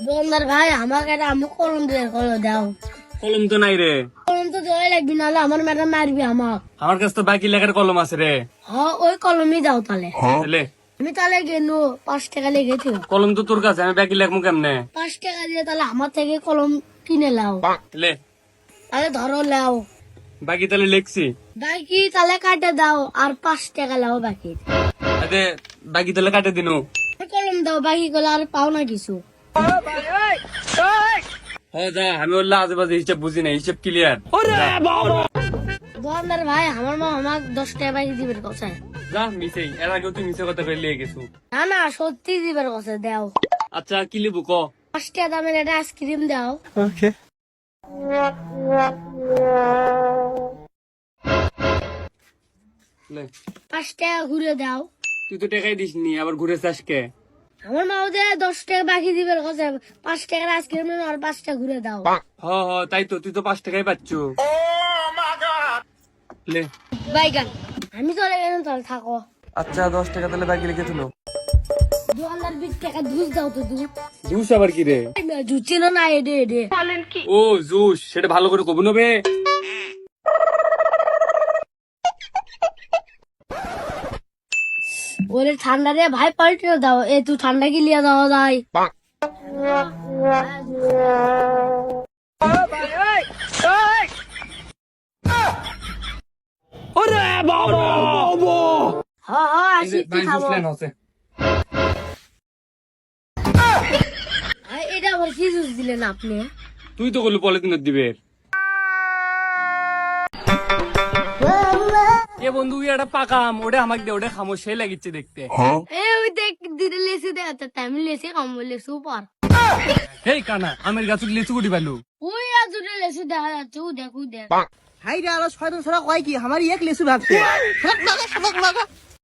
দোকানদার ভাই আমাকে একটা আমি কলম দিয়ে দাও। কলম তো নাই রে। কলম তো দেওয়াই লাগবি, নাহলে আমার ম্যাডাম মারবি আমাক। আমার কাছে তো বাকি লেখার কলম আছে রে। ওই কলমই দাও তাহলে। তাহলে আমি তাহলে গেল 5 টাকা লেগেছে। কলম তো তোর কাছে, আমি বাকি লেখবো কেমনে? 5 টাকা দিয়ে তাহলে আমার থেকে কলম কিনে লাও। তাহলে ধরো লাও। বাকি তাহলে লিখছি। বাকি তাহলে কাটে দাও আর 5 টাকা লাও বাকি। আরে বাকি তাহলে কাটে দিনু। কলম দাও, বাকি গুলো আর পাও না কিছু। যা, আমি বললাম আজেবাজে হিসাব বুঝি না, হিসাব ক্লিয়ার। দোকানদার ভাই আমার মা আমাকে 10 টাকা বাকি দিবের কথা। যা মিছেই, এর আগেও তুই মিছে কথা কইলে গেছু। না না, সত্যি দিবের কথা দাও। আচ্ছা কি লিখবো ক? 5 টাকা দামের একটা আইসক্রিম দাও। লে, 5 টাকা ঘুরে দাও। তুই তো টাকাই দিস নি, আবার ঘুরে চাস কে? আমার মাও যে 10 টাকা বাকি দিবের কথা, 5 টাকার আইসক্রিম নেন আর 5 টাকা ঘুরে দাও। তাই তো, তুই তো 5 টাকাই পাচ্ছ। লে বাইগান আমি চলে গেলাম, তাহলে থাকো। আচ্ছা 10 টাকা তাহলে বাকি লিখে তুলো। দোকানদার 20 টাকা দুধ দাও তো দুধ। জুস আবার কি রে? দুধ ছিল না এডে এডে। ও জুস, সেটা ভালো করে কবু নবে। ওরে ঠান্ডা রে ভাই, পাল্টে দাও। তুই ঠান্ডা কি লিয়া দেওয়া যায়? আসি তুই খাবো। এটা আবার কি জুস দিলেন আপনি? তুই তো বললি পলিথিনের দিবে। এ বন্ধু এটা পাকাম, ওটা আমাকে দে, ওটা খামো, সেই লাগিচ্ছে দেখতে। ওই দেখ দিদি লেসি দে, টাইম লেসি কম লেসি উপর। হেই কানা, আমের গাছ লিচু গুটি পালু। ওই আজুরে লেসি দেখা যাচ্ছে, ও দেখ ও দেখ। হাই রে আলো শয়তান, সারা কয় কি আমার এক লেসু ভাবছে।